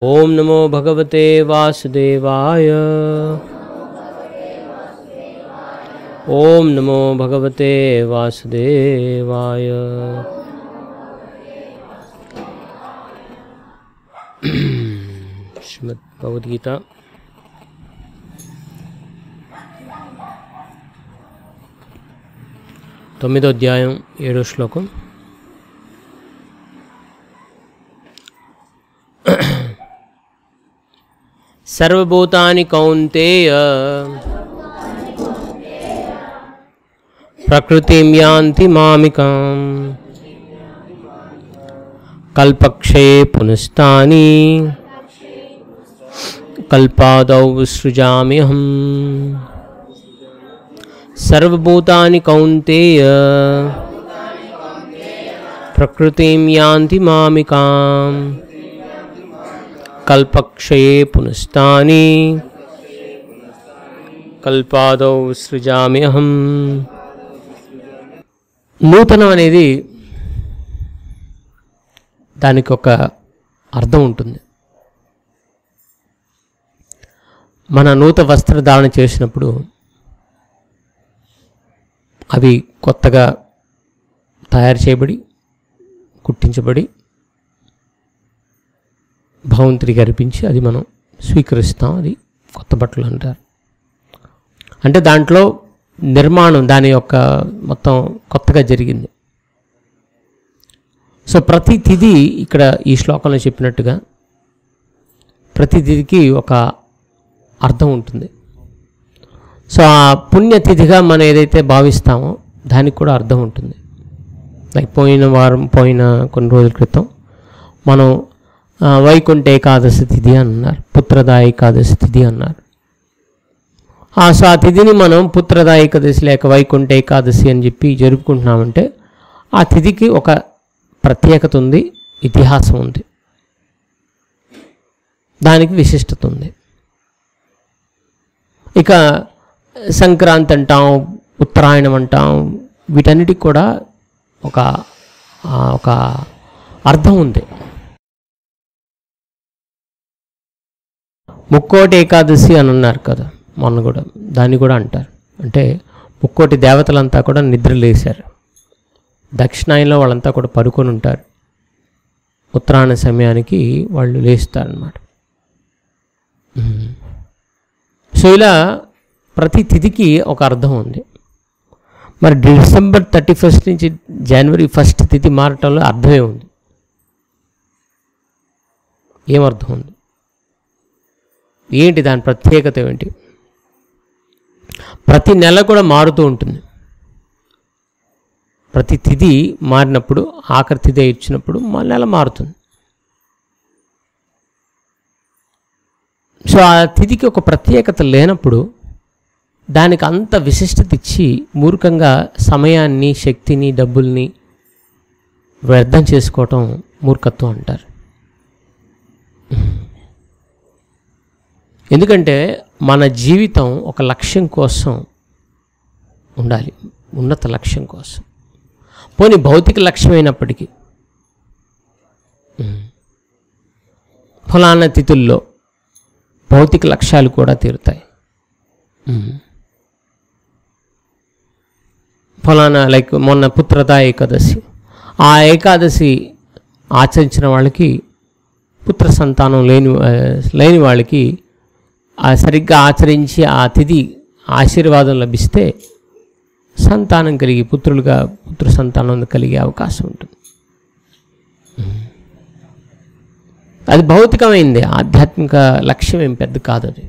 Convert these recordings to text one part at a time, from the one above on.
ओम नमो भगवते वासुदेवाय। ओम नमो भगवते वासुदेवाय। श्रीमद् भगवद गीता तొమ్మిదో అధ్యాయం 7వ శ్లోకం. सर्वभूतानि कौन्तेय प्रकृतिं यान्ति मामिकाम् कल्पक्षये पुनस्तानि कल्पादौ विसृजाम्यहम्. सर्वभूतानि कौन्तेय प्रकृतिं यान्ति मामिकाम् कल्पक्षये पुनस्तानि कल्पादौ विसृजाम्यहम्. నూతనం అనేది దానికి ఒక అర్థం ఉంటుంది. మన నూతన వస్త్రధారణ చేసినప్పుడు అవి కొత్తగా తయారు చేయబడి కుట్టించబడి భగవంతుడికి అర్పించి అది మనం స్వీకరిస్తాం. అది కొత్త బట్టలు అంటారు. అంటే దాంట్లో నిర్మాణం దాని యొక్క మొత్తం కొత్తగా జరిగింది. సో ప్రతి తిథి ఇక్కడ ఈ శ్లోకంలో చెప్పినట్టుగా ప్రతి తిథికి ఒక అర్థం ఉంటుంది. సో ఆ పుణ్యతిథిగా మనం ఏదైతే భావిస్తామో దానికి కూడా అర్థం ఉంటుంది. లైక్ పోయిన కొన్ని రోజుల క్రితం మనం వైకుంఠ ఏకాదశి తిథి అన్నారు, పుత్రదా ఏకాదశి తిథి అన్నారు. సో ఆ తిథిని మనం పుత్రదా ఏకాదశి లేక వైకుంఠ ఏకాదశి అని చెప్పి జరుపుకుంటున్నామంటే ఆ తిథికి ఒక ప్రత్యేకత ఉంది, ఇతిహాసం ఉంది, దానికి విశిష్టత ఉంది. ఇక సంక్రాంతి అంటాం, ఉత్తరాయణం అంటాం, వీటన్నిటికి కూడా ఒక అర్థం ఉంది. ముక్కోటి ఏకాదశి అని అన్నారు కదా మొన్న కూడా, దాన్ని కూడా అంటారు. అంటే ముక్కోటి దేవతలంతా కూడా నిద్రలేశారు. దక్షిణాయనంలో వాళ్ళంతా కూడా పడుకొని ఉంటారు. ఉత్తరాయణ సమయానికి వాళ్ళు లేస్తారన్నమాట. సో ఇలా ప్రతి తిథికి ఒక అర్థం ఉంది. మరి డిసెంబర్ 31 నుంచి జనవరి 1 తిథి మారటంలో అర్థమే ఉంది. ఏమర్థం ఉంది? ఏంటి దాని ప్రత్యేకత ఏంటి? ప్రతి నెల కూడా మారుతూ ఉంటుంది. ప్రతి తిథి మారినప్పుడు ఆఖరి తిథి ఇచ్చినప్పుడు మా నెల మారుతుంది. సో ఆ తిథికి ఒక ప్రత్యేకత లేనప్పుడు దానికి అంత విశిష్టత ఇచ్చి మూర్ఖంగా సమయాన్ని, శక్తిని, డబ్బుల్ని వ్యర్థం చేసుకోవటం మూర్ఖత్వం అంటారు. ఎందుకంటే మన జీవితం ఒక లక్ష్యం కోసం ఉండాలి, ఉన్నత లక్ష్యం కోసం. పోనీ భౌతిక లక్ష్యమైనప్పటికీ ఫలానా తిథుల్లో భౌతిక లక్ష్యాలు కూడా తీరుతాయి. ఫలానా లైక్ మొన్న పుత్రదా ఏకాదశి, ఆ ఏకాదశి ఆచరించిన వాళ్ళకి పుత్ర సంతానం లేని వాళ్ళకి సరిగ్గా ఆచరించి ఆ తిథి ఆశీర్వాదం లభిస్తే సంతానం కలిగి పుత్ర సంతానం కలిగే అవకాశం ఉంటుంది. అది భౌతికమైంది, ఆధ్యాత్మిక లక్ష్యం ఏం పెద్ద కాదు అది.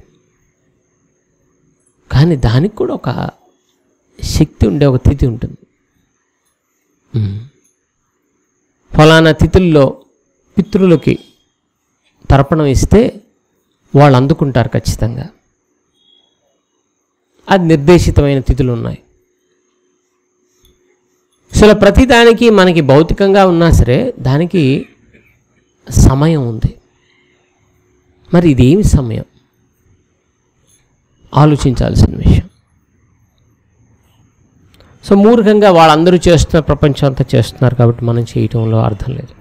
కానీ దానికి కూడా ఒక శక్తి ఉండే ఒక తిథి ఉంటుంది. ఫలానా తిథుల్లో పితృలకి తర్పణం ఇస్తే వాళ్ళు అందుకుంటారు ఖచ్చితంగా. అది నిర్దేశితమైన తిథులు ఉన్నాయి. సో ప్రతిదానికి మనకి భౌతికంగా ఉన్నా సరే దానికి సమయం ఉంది. మరి ఇదేమి సమయం? ఆలోచించాల్సిన విషయం. సో మూర్ఖంగా వాళ్ళందరూ చేస్తున్న ప్రపంచం అంతా చేస్తున్నారు కాబట్టి మనం చేయటంలో అర్థం లేదు.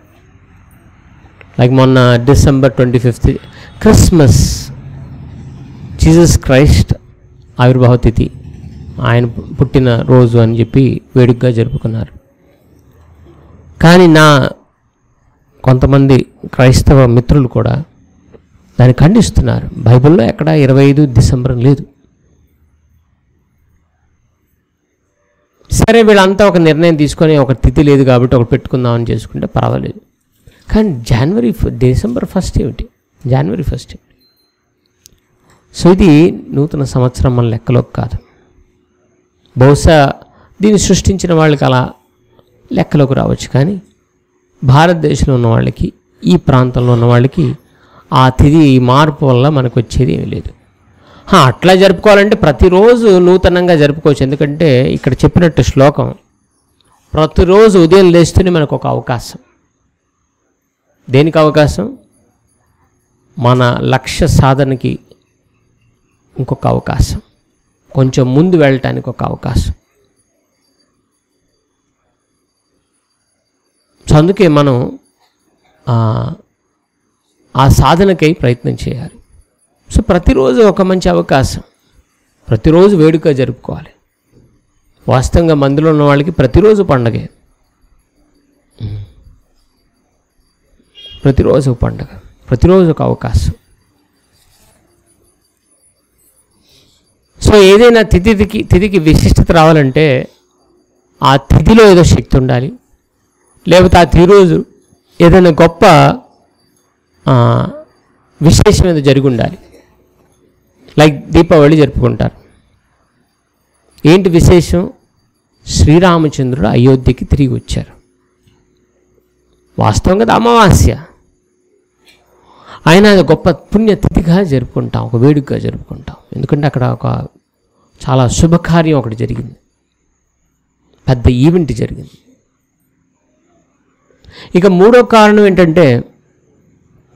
లైక్ మొన్న December 25th Christmas, Jesus Christ ఆవిర్భావ తిథి, ఆయన పుట్టిన రోజు అని చెప్పి వేడుకగా జరుపుకున్నారు. కానీ కొంతమంది క్రైస్తవ మిత్రులు కూడా దాన్ని ఖండిస్తున్నారు. బైబిల్లో ఎక్కడ 25 డిసెంబర్ లేదు. సరే, వీళ్ళంతా ఒక నిర్ణయం తీసుకొని ఒక తిథి లేదు కాబట్టి ఒకటి పెట్టుకుందామని చేసుకుంటే పర్వాలేదు. కానీ December 1 ఏమిటి? January 1 ఏమిటి? సో ఇది నూతన సంవత్సరం మన లెక్కలోకి కాదు. బహుశా దీన్ని సృష్టించిన వాళ్ళకి అలా లెక్కలోకి రావచ్చు, కానీ భారతదేశంలో ఉన్న వాళ్ళకి, ఈ ప్రాంతంలో ఉన్న వాళ్ళకి ఆ తిథి మార్పు వల్ల మనకు వచ్చేది ఏమీ లేదు. అట్లా జరుపుకోవాలంటే ప్రతిరోజు నూతనంగా జరుపుకోవచ్చు. ఎందుకంటే ఇక్కడ చెప్పినట్టు శ్లోకం, ప్రతిరోజు ఉదయం లేస్తూనే మనకు ఒక అవకాశం. దేనికి అవకాశం? మన లక్ష్య సాధనకి ఇంకొక అవకాశం, కొంచెం ముందు వెళ్ళటానికి ఒక అవకాశం. సో అందుకే మనం ఆ సాధనకై ప్రయత్నం చేయాలి. సో ప్రతిరోజు ఒక మంచి అవకాశం, ప్రతిరోజు వేడుక జరుపుకోవాలి. వాస్తవంగా మందిలో ఉన్న వాళ్ళకి ప్రతిరోజు పండగే, ప్రతిరోజు పండగ, ప్రతిరోజు ఒక అవకాశం. సో ఏదైనా తిథికి విశిష్టత రావాలంటే ఆ తిథిలో ఏదో శక్తి ఉండాలి, లేకపోతే ఆ తిరోజు ఏదైనా గొప్ప విశేషం ఏదో జరిగి ఉండాలి. లైక్ దీపావళి జరుపుకుంటారు. ఏంటి విశేషం? శ్రీరామచంద్రుడు అయోధ్యకి తిరిగి వచ్చారు. వాస్తవంగా అమావాస్య, ఆయన గొప్ప పుణ్యతిథిగా జరుపుకుంటాం, ఒక వేడుకగా జరుపుకుంటాం. ఎందుకంటే అక్కడ ఒక చాలా శుభకార్యం ఒకటి జరిగింది, పెద్ద ఈవెంట్ జరిగింది. ఇక మూడో కారణం ఏంటంటే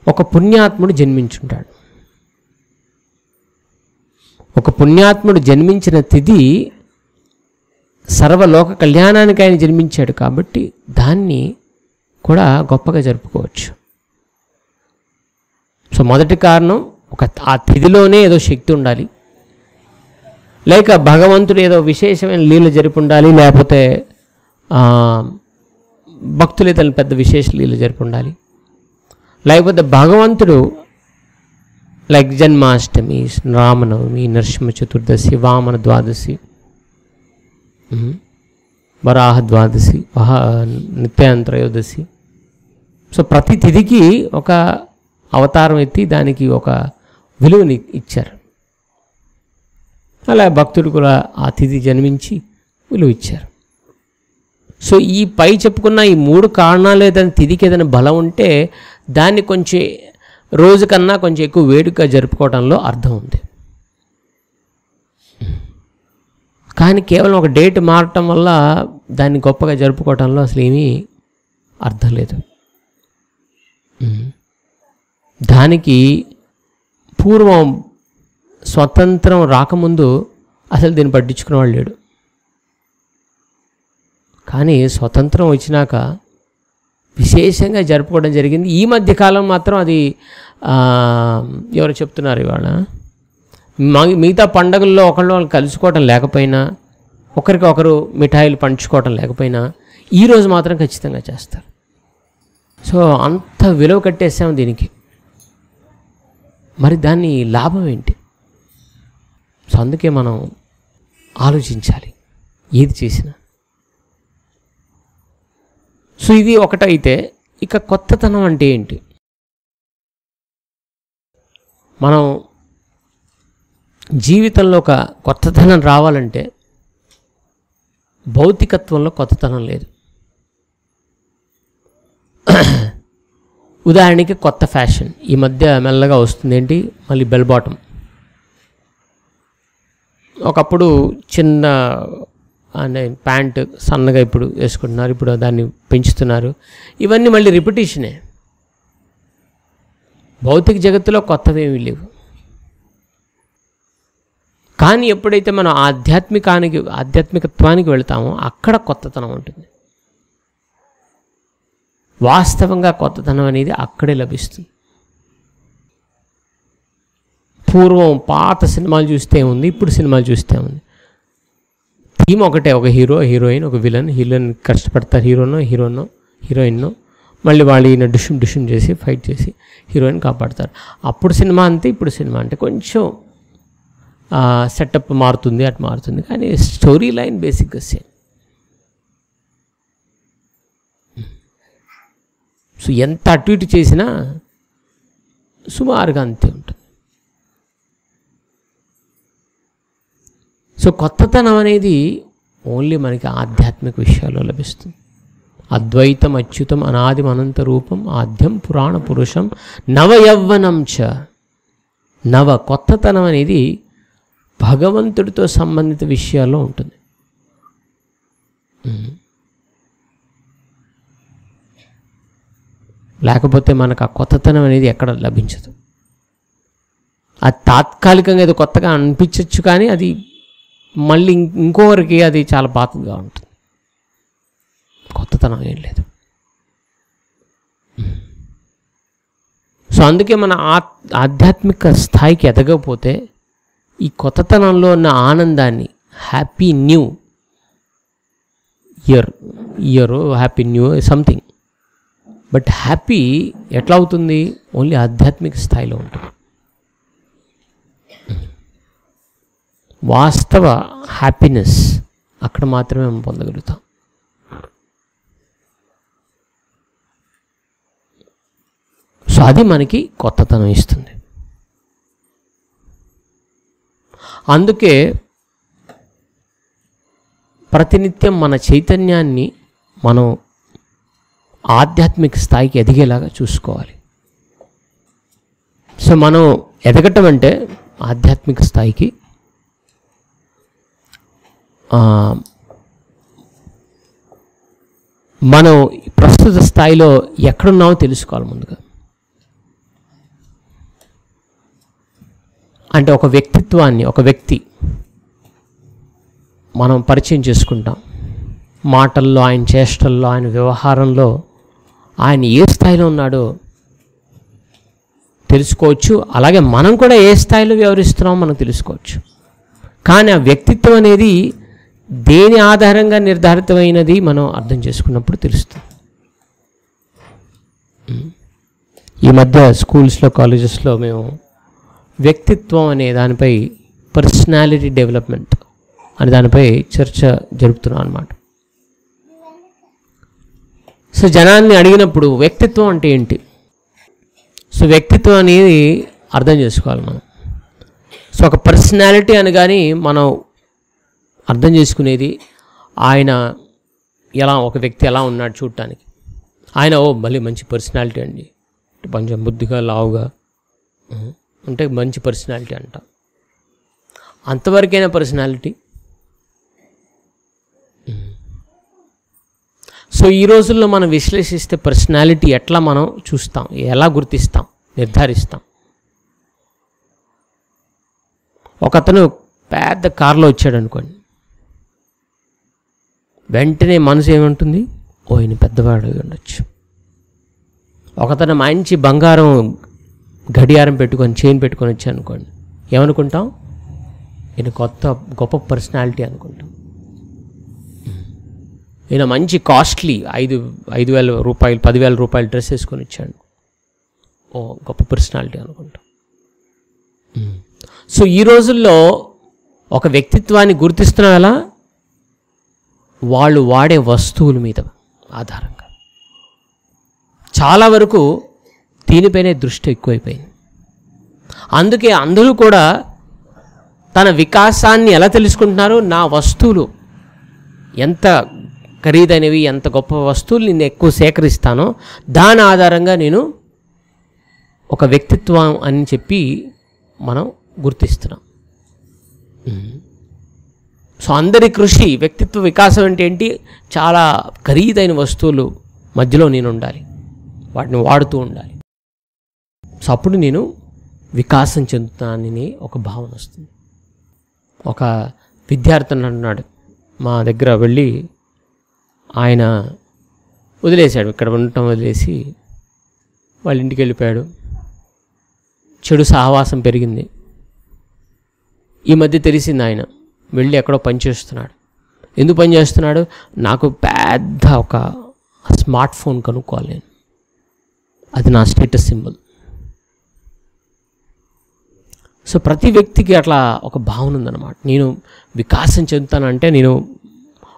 ఒక పుణ్యాత్ముడు జన్మించుంటాడు. ఒక పుణ్యాత్ముడు జన్మించిన తిథి సర్వలోక కళ్యాణానికి ఆయన జన్మించాడు కాబట్టి దాన్ని కూడా గొప్పగా జరుపుకోవచ్చు. సో మొదటి కారణం ఆ తిథిలోనే ఏదో శక్తి ఉండాలి, లేక భగవంతుడు ఏదో విశేషమైన లీల జరిపి ఉండాలి, లేకపోతే భక్తులు ఏదైనా పెద్ద విశేష లీల జరిపి ఉండాలి, లేకపోతే భగవంతుడు లైక్ జన్మాష్టమి, రామనవమి, నరసింహ చతుర్దశి, వామన ద్వాదశి, వరాహ ద్వాదశి, నిత్యాంత్రయోదశి. సో ప్రతి తిథికి ఒక అవతారం ఎత్తి దానికి ఒక విలువని ఇచ్చారు. అలా భక్తుడు కూడా ఆ తిథి జన్మించి విలువ ఇచ్చారు. సో ఈ పై చెప్పుకున్న ఈ మూడు కారణాలు ఏదైనా తిథికి ఏదైనా బలం ఉంటే దాన్ని కొంచెం రోజు కన్నా కొంచెం ఎక్కువ వేడుకగా జరుపుకోవడంలో అర్థం ఉంది. కానీ కేవలం ఒక డేట్ మారటం వల్ల దాన్ని గొప్పగా జరుపుకోవడంలో అసలు ఏమీ అర్థం లేదు. దానికి పూర్వం స్వతంత్రం రాకముందు అసలు దీన్ని పట్టించుకునేవాళ్ళు లేడు. కానీ స్వతంత్రం వచ్చినాక విశేషంగా జరుపుకోవడం జరిగింది. ఈ మధ్యకాలం మాత్రం అది ఎవరు చెప్తున్నారు ఇవాళ, మిగతా పండుగల్లో ఒకళ్ళు కలుసుకోవటం లేకపోయినా, ఒకరికొకరు మిఠాయిలు పంచుకోవటం లేకపోయినా ఈరోజు మాత్రం ఖచ్చితంగా చేస్తారు. సో అంత విలువ కట్టేసాము దీనికి. మరి దాన్ని లాభం ఏంటి? సో అందుకే మనం ఆలోచించాలి ఏది చేసినా. సో ఇది ఒకటైతే, ఇక కొత్తతనం అంటే ఏంటి? మనం జీవితంలో ఒక కొత్తతనం రావాలంటే భౌతికత్వంలో కొత్తతనం లేదు. ఉదాహరణకి కొత్త ఫ్యాషన్ ఈ మధ్య మెల్లగా వస్తుంది. ఏంటి? మళ్ళీ బెల్ బాటమ్. ఒకప్పుడు చిన్న అంటే ప్యాంటు సన్నగా ఇప్పుడు వేసుకుంటున్నారు, ఇప్పుడు దాన్ని పెంచుతున్నారు. ఇవన్నీ మళ్ళీ రిపిటేషనే. భౌతిక జగత్తులో కొత్తవేమీ లేవు. కానీ ఎప్పుడైతే మనం ఆధ్యాత్మికత్వానికి వెళ్తామో అక్కడ కొత్తతనం ఉంటుంది. వాస్తవంగా కొత్తతనం అనేది అక్కడే లభిస్తుంది. పూర్వం పాత సినిమాలు చూస్తే ఉంది, ఇప్పుడు సినిమాలు చూస్తే ఉంది. థీమ్ ఒకటే, ఒక హీరో, హీరోయిన్, ఒక హీరోయిన్ కష్టపడతారు, హీరోయిన్ మళ్ళీ వాళ్ళు ఈయన డిషుమ్ చేసి ఫైట్ చేసి హీరోయిన్ కాపాడతారు. అప్పుడు సినిమా అంతే, ఇప్పుడు సినిమా అంటే కొంచెం సెటప్ మారుతుంది, అటు మారుతుంది, కానీ స్టోరీ లైన్ బేసిక్గా సేమ్. సో ఎంత అటు ఇటు చేసినా సుమారుగా అంతే ఉంటుంది. సో కొత్తతనం అనేది ఓన్లీ మనకి ఆధ్యాత్మిక విషయాల్లో లభిస్తుంది. అద్వైతం అచ్యుతం అనాది అనంత రూపం ఆద్యం పురాణ పురుషం నవయవ్వనం చ. కొత్తతనం అనేది భగవంతుడితో సంబంధిత విషయాల్లో ఉంటుంది. లేకపోతే మనకు ఆ కొత్తతనం అనేది ఎక్కడ లభించదు. అది తాత్కాలికంగా ఏదో కొత్తగా అనిపించవచ్చు, కానీ అది మళ్ళీ ఇంకొకరికి అది చాలా పాతగా ఉంటుంది. కొత్తతనం ఏం లేదు. సో అందుకే మన ఆధ్యాత్మిక స్థాయికి ఎదగకపోతే ఈ కొత్తతనంలో ఉన్న ఆనందాన్ని, happy new year happy new something, but happy ఎట్లా అవుతుంది? ఓన్లీ ఆధ్యాత్మిక స్థాయిలో ఉంటుంది. వాస్తవ హ్యాపీనెస్ అక్కడ మాత్రమే మనం పొందగలుగుతాం. సో అది మనకి కొత్తతనం ఇస్తుంది. అందుకే ప్రతినిత్యం మన చైతన్యాన్ని మనం ఆధ్యాత్మిక స్థాయికి ఎదిగేలాగా చూసుకోవాలి. సో మనం ఎదగటం అంటే ఆధ్యాత్మిక స్థాయికి మనం ప్రస్తుత స్థాయిలో ఎక్కడున్నామో తెలుసుకోవాలి ముందుగా. అంటే ఒక వ్యక్తిత్వాన్ని, ఒక వ్యక్తి మనం పరిచయం చేసుకుంటాం. మాటల్లో, ఆయన చేష్టల్లో, ఆయన వ్యవహారంలో ఆయన ఏ స్థాయిలో ఉన్నాడో తెలుసుకోవచ్చు. అలాగే మనం కూడా ఏ స్థాయిలో వ్యవహరిస్తున్నామో మనం తెలుసుకోవచ్చు. కానీ ఆ వ్యక్తిత్వం అనేది దేని ఆధారంగా నిర్ధారితమైనది మనం అర్థం చేసుకున్నప్పుడు తెలుస్తుంది. ఈ మధ్య స్కూల్స్లో, కాలేజెస్లో మేము వ్యక్తిత్వం అనే దానిపై, పర్సనాలిటీ డెవలప్మెంట్ అనే దానిపై చర్చ జరుపుతున్నాం అన్నమాట. సో జనాన్ని అడిగినప్పుడు వ్యక్తిత్వం అంటే ఏంటి? సో వ్యక్తిత్వం అనేది అర్థం చేసుకోవాలి మనం. సో ఒక పర్సనాలిటీ అనగానే మనం అర్థం చేసుకునేది ఆయన ఎలా, ఒక వ్యక్తి ఎలా ఉన్నాడు చూడటానికి. ఆయన మళ్ళీ మంచి పర్సనాలిటీ అండి, కొంచెం బుద్ధిగా లావుగా అంటే మంచి పర్సనాలిటీ అంట. అంతవరకైనా పర్సనాలిటీ? సో ఈ రోజుల్లో మనం విశ్లేషిస్తే పర్సనాలిటీ ఎట్లా మనం చూస్తాం, ఎలా గుర్తిస్తాం, నిర్ధారిస్తాం? ఒకతను పెద్ద కారులో వచ్చాడు అనుకోండి, వెంటనే మనసు ఏమంటుంది? ఈయన పెద్దవాడు ఉండొచ్చు. ఒకతను మంచి బంగారం గడియారం పెట్టుకొని, చైన్ పెట్టుకొని వచ్చాను అనుకోండి, ఏమనుకుంటాం? ఈయన గొప్ప పర్సనాలిటీ అనుకుంటాం. ఈయన మంచి కాస్ట్లీ 5,000 రూపాయలు 10,000 రూపాయలు డ్రెస్ వేసుకొని వచ్చాడు, గొప్ప పర్సనాలిటీ అనుకుంటాం. సో ఈ రోజుల్లో ఒక వ్యక్తిత్వాన్ని గుర్తిస్తున్నాం ఎలా? వాళ్ళు వాడే వస్తువుల మీద ఆధారంగా. చాలా వరకు దీనిపైనే దృష్టి ఎక్కువైపోయింది. అందుకే అందరూ కూడా తన వికాసాన్ని ఎలా తెలుసుకుంటున్నారు? నా వస్తువులు ఎంత ఖరీదైనవి, ఎంత గొప్ప వస్తువులు నేను ఎక్కువ సేకరిస్తానో దాని ఆధారంగా నేను ఒక వ్యక్తిత్వం అని చెప్పి మనం గుర్తిస్తున్నాం. సో అందరి కృషి వ్యక్తిత్వ వికాసం అంటే ఏంటి? చాలా ఖరీదైన వస్తువులు మధ్యలో నేను ఉండాలి, వాటిని వాడుతూ ఉండాలి. సో అప్పుడు నేను వికాసం చెందుతానని ఒక భావన వస్తుంది. ఒక విద్యార్థి అన్నాడు, మా దగ్గర వెళ్ళి ఆయన వదిలేశాడు, ఇక్కడ ఉండటం వదిలేసి వాళ్ళ ఇంటికి వెళ్ళిపోయాడు. చెడు సహవాసం పెరిగింది. ఈ మధ్య తెలిసింది ఆయన వెళ్ళి ఎక్కడో పనిచేస్తున్నాడు. ఎందుకు పనిచేస్తున్నాడు? నాకు పెద్ద ఒక స్మార్ట్ ఫోన్ కనుక్కోవాలి నేను, అది నా స్టేటస్ సింబల్. సో ప్రతి వ్యక్తికి అట్లా ఒక భావన ఉందన్నమాట. నేను వికాసం చెందుతానంటే నేను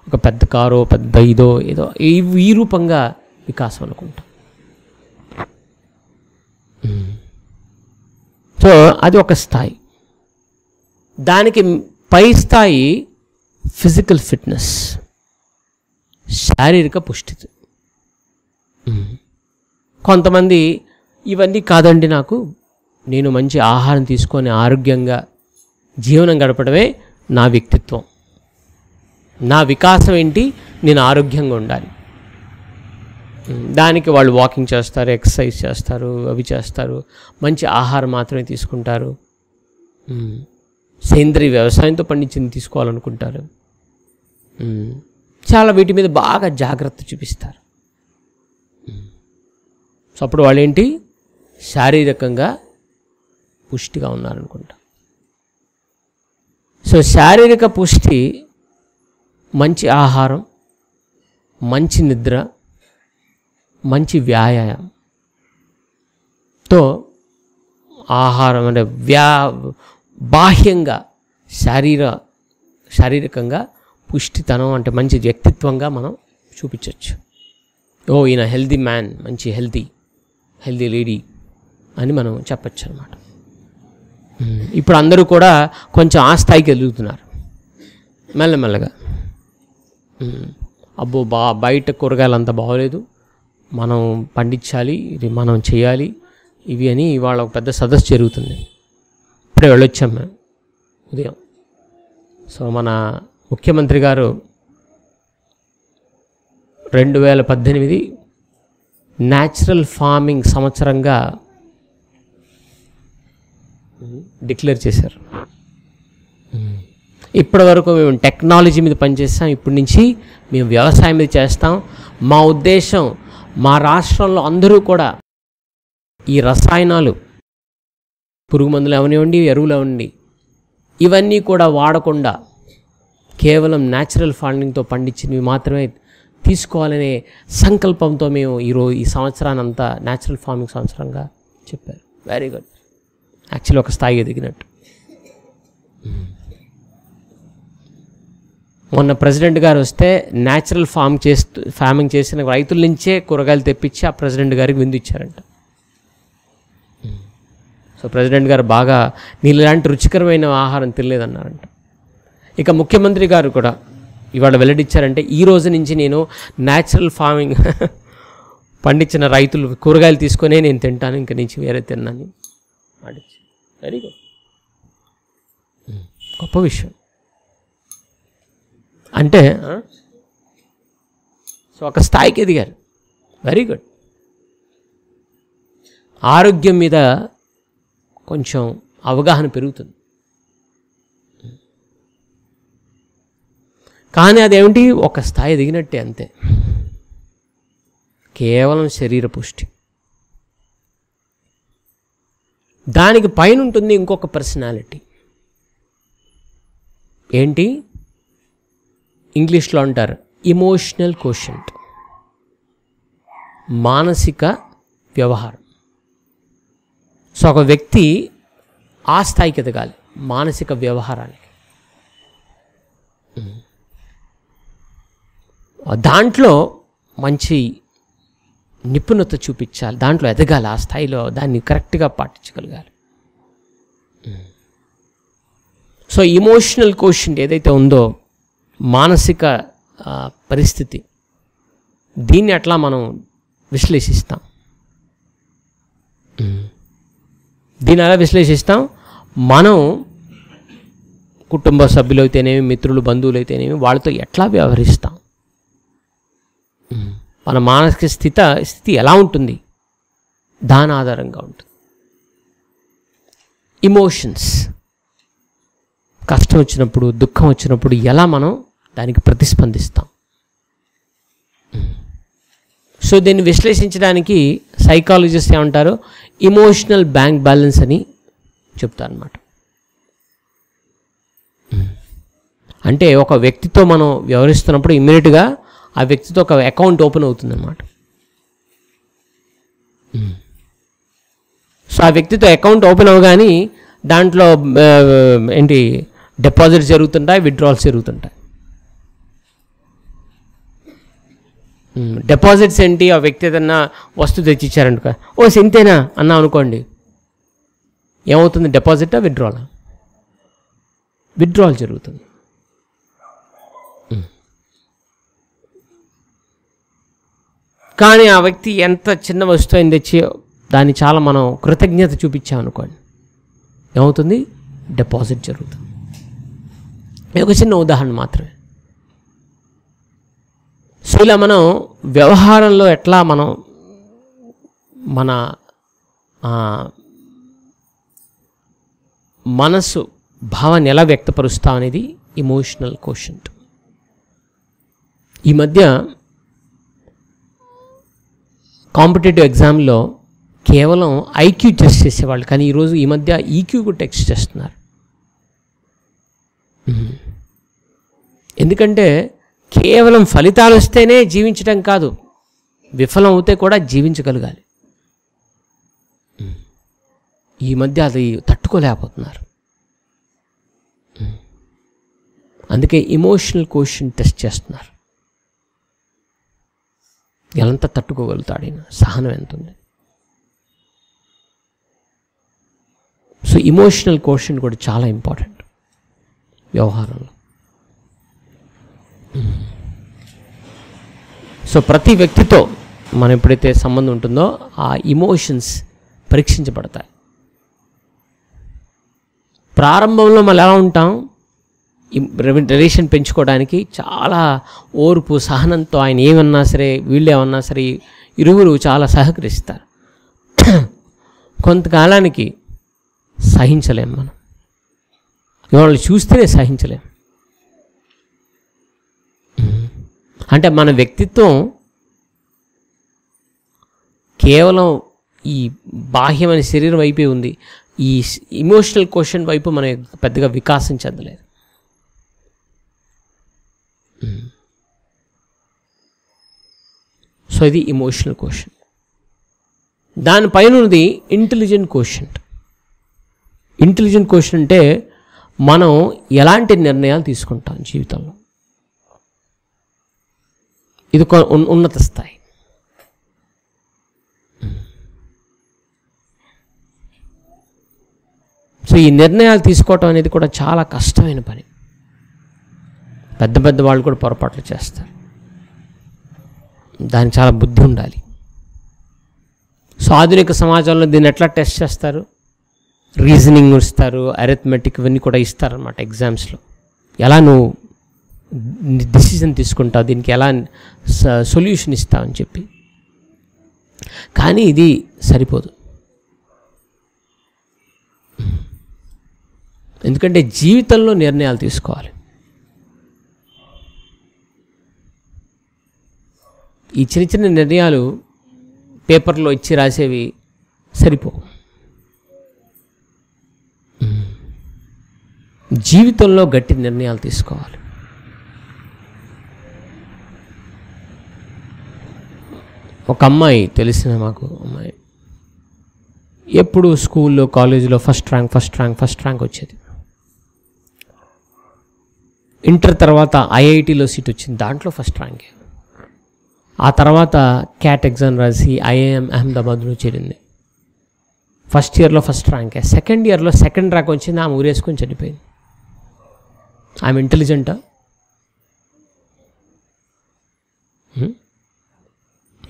ఒక పెద్ద కారో పెద్ద ఇదో ఏదో ఈ రూపంగా వికాసం అనుకుంటా. సో అది ఒక స్థాయి. దానికి పై స్థాయి ఫిజికల్ ఫిట్నెస్, శారీరక పుష్టి. కొంతమంది ఇవన్నీ కాదండి, నాకు నేను మంచి ఆహారం తీసుకొని ఆరోగ్యంగా జీవనం గడపడమే నా వ్యక్తిత్వం, నా వికాసం ఏంటి, నేను ఆరోగ్యంగా ఉండాలి. దానికి వాళ్ళు వాకింగ్ చేస్తారు, ఎక్సర్సైజ్ చేస్తారు, అవి చేస్తారు, మంచి ఆహారం మాత్రమే తీసుకుంటారు, సేంద్రీయ వ్యవసాయంతో పండించింది తీసుకోవాలనుకుంటారు. చాలా వీటి మీద బాగా జాగ్రత్త చూపిస్తారు. సో అప్పుడు వాళ్ళు ఏంటి, శారీరకంగా పుష్టిగా ఉన్నారనుకుంటా. సో శారీరక పుష్టి, మంచి ఆహారం, మంచి నిద్ర, మంచి వ్యాయామంతో ఆహారం అంటే బాహ్యంగా శారీరకంగా పుష్టితనం అంటే మంచి వ్యక్తిత్వంగా మనం చూపించవచ్చు. ఓ ఈయన హెల్దీ మ్యాన్, మంచి హెల్దీ లేడీ అని మనం చెప్పచ్చు అన్నమాట. ఇప్పుడు అందరూ కూడా కొంచెం ఆ స్థాయికి ఎదుగుతున్నారు మెల్లమెల్లగా. అబ్బో బయట కూరగాయలు అంత బాగోలేదు, మనం పండించాలి, ఇది మనం చేయాలి ఇవి అని ఇవాళ ఒక పెద్ద సదస్సు జరుగుతుంది. ఇప్పుడే వెళ్ళొచ్చాం మేము ఉదయం. సో మన ముఖ్యమంత్రి గారు 2018 న్యాచురల్ ఫార్మింగ్ సంవత్సరంగా డిక్లేర్ చేశారు. ఇప్పటి వరకు మేము టెక్నాలజీ మీద పనిచేస్తాం, ఇప్పటి నుంచి మేము వ్యవసాయం మీద చేస్తాం. మా ఉద్దేశం మా రాష్ట్రంలో అందరూ కూడా ఈ రసాయనాలు, పురుగు మందులు అవనివ్వండి, ఎరువులు అవ్వండి, ఇవన్నీ కూడా వాడకుండా కేవలం న్యాచురల్ ఫార్మింగ్తో పండించినవి మాత్రమే తీసుకోవాలనే సంకల్పంతో మేము ఈ సంవత్సరాన్ని అంతా న్యాచురల్ ఫార్మింగ్ సంవత్సరంగా చెప్పారు. Very good. యాక్చువల్లీ ఒక స్థాయి ఎదిగినట్టు. మొన్న ప్రెసిడెంట్ గారు వస్తే న్యాచురల్ ఫార్మింగ్ చేసిన రైతుల నుంచే కూరగాయలు తెప్పించి ఆ ప్రెసిడెంట్ గారికి విందు ఇచ్చారంట. సో ప్రెసిడెంట్ గారు బాగా నీళ్ళలాంటి రుచికరమైన ఆహారం తినలేదన్నారంట. ఇక ముఖ్యమంత్రి గారు కూడా ఇవాళ వెల్లడిచ్చారంటే ఈ రోజు నుంచి నేను న్యాచురల్ ఫార్మింగ్ పండించిన రైతులు కూరగాయలు తీసుకొనే నేను తింటాను, ఇంక నుంచి వేరే తిన్నాను. వెరీ గుడ్, గొప్ప విషయం. అంటే సో ఒక స్థాయికి ఎదిగారు. Very good. ఆరోగ్యం మీద కొంచెం అవగాహన పెరుగుతుంది. కానీ అదేమిటి, ఒక స్థాయి ఎదిగినట్టే అంతే. కేవలం శరీర పుష్టి. దానికి పైన ఉంటుంది ఇంకొక పర్సనాలిటీ. ఏంటి, ఇంగ్లీష్లో అంటారు ఇమోషనల్ కోషెంట్, మానసిక వ్యవహారం. సో ఒక వ్యక్తి ఆ స్థాయికి ఎదగాలి, మానసిక వ్యవహారానికి. దాంట్లో మంచి నిపుణత చూపించాలి, దాంట్లో ఎదగాలి, ఆ స్థాయిలో దాన్ని కరెక్ట్గా పాటించగలగాలి. సో ఇమోషనల్ కోషెంట్ ఏదైతే ఉందో, మానసిక పరిస్థితి, దీన్ని అట్లా మనం విశ్లేషిస్తాం. దీన్ని ఎలా విశ్లేషిస్తాం? మనం కుటుంబ సభ్యులు అయితేనేమి, మిత్రులు, బంధువులు అయితేనేమి, వాళ్ళతో ఎట్లా వ్యవహరిస్తాం, మన మానసిక స్థితి ఎలా ఉంటుంది, దాని ఆధారంగా ఉంటుంది. ఇమోషన్స్, కష్టం వచ్చినప్పుడు, దుఃఖం వచ్చినప్పుడు ఎలా మనం దానికి ప్రతిస్పందిస్తాం, సో దీన్ని విశ్లేషించడానికి సైకాలజిస్ట్ ఏమంటారు, ఇమోషనల్ బ్యాంక్ బ్యాలెన్స్ అని చెప్తారు అన్నమాట. అంటే ఒక వ్యక్తితో మనం వ్యవహరిస్తున్నప్పుడు ఇమ్మీడియట్గా ఆ వ్యక్తితో ఒక అకౌంట్ ఓపెన్ అవుతుంది అన్నమాట. సో ఆ వ్యక్తితో అకౌంట్ ఓపెన్ అవ్వగానే దాంట్లో ఏంటి డిపాజిట్స్ జరుగుతుంటాయి, విత్డ్రాల్స్ జరుగుతుంటాయి. డిపాజిట్స్ ఏంటి, ఆ వ్యక్తి ఏదన్నా వస్తువు తెచ్చిచ్చారనుకో, ఓ సింతేనా అన్నా అనుకోండి, ఏమవుతుంది, డిపాజిటా విత్డ్రాలా? విత్డ్రాల్ జరుగుతుంది. కానీ ఆ వ్యక్తి ఎంత చిన్న వస్తువు అయిన తెచ్చి దాన్ని చాలా మనం కృతజ్ఞత చూపించామనుకోండి, ఏమవుతుంది, డిపాజిట్ జరుగుతుంది. ఒక చిన్న ఉదాహరణ మాత్రమే. సో ఇలా మనం వ్యవహారంలో ఎట్లా మనం మన మనసు భావాన్ని ఎలా వ్యక్తపరుస్తాం అనేది ఇమోషనల్ కోషంట్. ఈ మధ్య కాంపిటేటివ్ ఎగ్జామ్లో కేవలం ఐక్యూ టెస్ట్ చేసేవాళ్ళు, కానీ ఈరోజు ఈ మధ్య ఈక్యూ కూడా టెస్ట్ చేస్తున్నారు. ఎందుకంటే కేవలం ఫలితాలు వస్తేనే జీవించడం కాదు, విఫలం అవుతే కూడా జీవించగలగాలి. ఈ మధ్య అది తట్టుకోలేకపోతున్నారు. అందుకే ఇమోషనల్ కోషంట్ టెస్ట్ చేస్తున్నారు. ఎంత తట్టుకోగలుగుతాడు ఆయన, సహనం ఎంత ఉంది. సో ఇమోషనల్ కోషంట్ కూడా చాలా ఇంపార్టెంట్ వ్యవహారంలో. సో ప్రతి వ్యక్తితో మనం ఎప్పుడైతే సంబంధం ఉంటుందో ఆ ఇమోషన్స్ పరీక్షించబడతాయి. ప్రారంభంలో మనం ఎలా ఉంటాం, రిలేషన్ పెంచుకోవడానికి చాలా ఓర్పు సహనంతో ఆయన ఏమన్నా సరే వీళ్ళు ఏమన్నా సరే ఇరువురు చాలా సహకరిస్తారు. కొంతకాలానికి సహించలేం, మనం వాళ్ళు చూస్తేనే సహించలేం. అంటే మన వ్యక్తిత్వం కేవలం ఈ బాహ్యమైన శరీరం వైపే ఉంది, ఈ ఇమోషనల్ కోషన్ వైపు మనం పెద్దగా వికాసం చెందలేదు. సో ఇది ఇమోషనల్ కోషన్. దానిపైన ఉన్నది ఇంటెలిజెంట్ కోషంట్. ఇంటెలిజెంట్ కోషన్ అంటే మనం ఎలాంటి నిర్ణయాలు తీసుకుంటాం జీవితంలో, ఇది ఉన్నత స్థాయి. సో ఈ నిర్ణయాలు తీసుకోవటం అనేది కూడా చాలా కష్టమైన పని. పెద్ద పెద్ద వాళ్ళు కూడా పొరపాట్లు చేస్తారు, దానికి చాలా బుద్ధి ఉండాలి. సో ఆధునిక సమాజంలో దీన్ని ఎట్లా టెస్ట్ చేస్తారు, రీజనింగ్ ఇస్తారు, అరిథమెటిక్ ఇవన్నీ కూడా ఇస్తారన్నమాట ఎగ్జామ్స్లో. ఎలా నువ్వు డిసిజన్ తీసుకుంటావు, దీనికి ఎలా సొల్యూషన్ ఇస్తావు అని చెప్పి. కానీ ఇది సరిపోదు, ఎందుకంటే జీవితంలో నిర్ణయాలు తీసుకోవాలి. ఈ చిన్న చిన్న నిర్ణయాలు పేపర్లో ఇచ్చి రాసేవి సరిపోవు. జీవితంలో గట్టి నిర్ణయాలు తీసుకోవాలి. ఒక అమ్మాయి తెలిసిన మాకు అమ్మాయి ఎప్పుడు స్కూల్లో కాలేజీలో ఫస్ట్ ర్యాంక్ వచ్చేది. ఇంటర్ తర్వాత ఐఐటీలో సీట్ వచ్చింది, దాంట్లో ఫస్ట్ ర్యాంకే. ఆ తర్వాత క్యాట్ ఎగ్జామ్ రాసి ఐఐఎం అహ్మదాబాద్లో చేరింది. ఫస్ట్ ఇయర్లో ఫస్ట్ ర్యాంకే, సెకండ్ ఇయర్లో సెకండ్ ర్యాంక్ వచ్చింది. ఆమె ఊరేసుకొని చనిపోయింది. ఆమె ఇంటెలిజెంటా?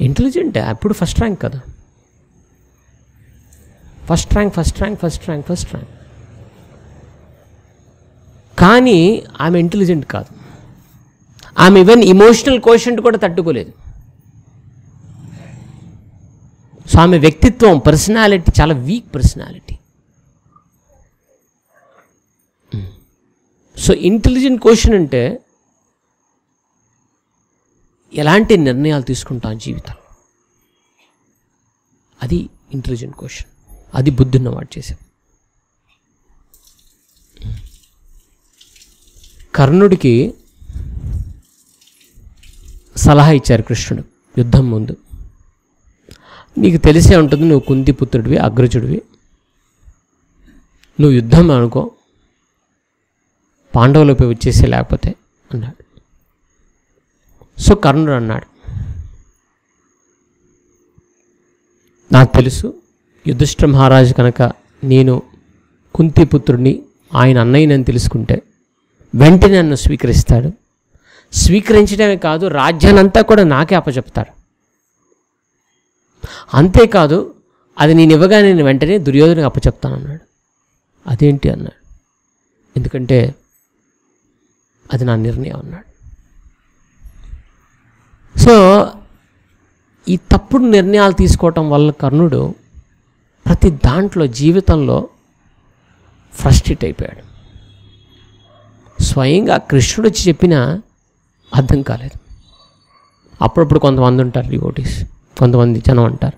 ఇంటెలిజెంటే, అప్పుడు ఫస్ట్ ర్యాంక్ కదా. First rank. కానీ ఆమె ఇంటెలిజెంట్ కాదు. ఆమె ఈవెన్ ఇమోషనల్ కోషంట్ కూడా తట్టుకోలేదు. సో ఆమె వ్యక్తిత్వం, పర్సనాలిటీ చాలా weak personality. So intelligent quotient అంటే ఎలాంటి నిర్ణయాలు తీసుకుంటాం జీవితంలో. అది ఇంటెలిజెంట్ క్వశ్చన్, అది బుద్ధున్నవాడు చేశాం. కర్ణుడికి సలహా ఇచ్చారు కృష్ణుడు యుద్ధం ముందు. నీకు తెలిసే ఉంటుంది, నువ్వు కుంతిపుత్రుడివి, అగ్రజుడివి, నువ్వు యుద్ధం అనుకో, పాండవులపై వచ్చేసి లేకపోతే అన్నాడు. సో కర్ణుడు అన్నాడు, నాకు తెలుసు యుధిష్ఠిర మహారాజు కనుక నేను కుంతిపుత్రుడిని, ఆయన అన్నయ్యనని తెలుసుకుంటే వెంటనే నన్ను స్వీకరిస్తాడు. స్వీకరించడమే కాదు, రాజ్యాన్నంతా కూడా నాకే అప్పచెప్తాడు. అంతేకాదు, అది నేను ఇవ్వగా నేను వెంటనే దుర్యోధనకి అప్పచెప్తానన్నాడు. అదేంటి అన్నాడు. ఎందుకంటే అది నా నిర్ణయం అన్నాడు. సో ఈ తప్పుడు నిర్ణయాలు తీసుకోవటం వల్ల కర్ణుడు ప్రతి దాంట్లో జీవితంలో ఫ్రస్ట్రేట్ అయిపోయాడు. స్వయంగా కృష్ణుడు వచ్చి చెప్పినా అర్థం కాలేదు. అప్పుడప్పుడు కొంతమంది ఉంటారు డివోటీస్, కొంతమంది జనం అంటారు,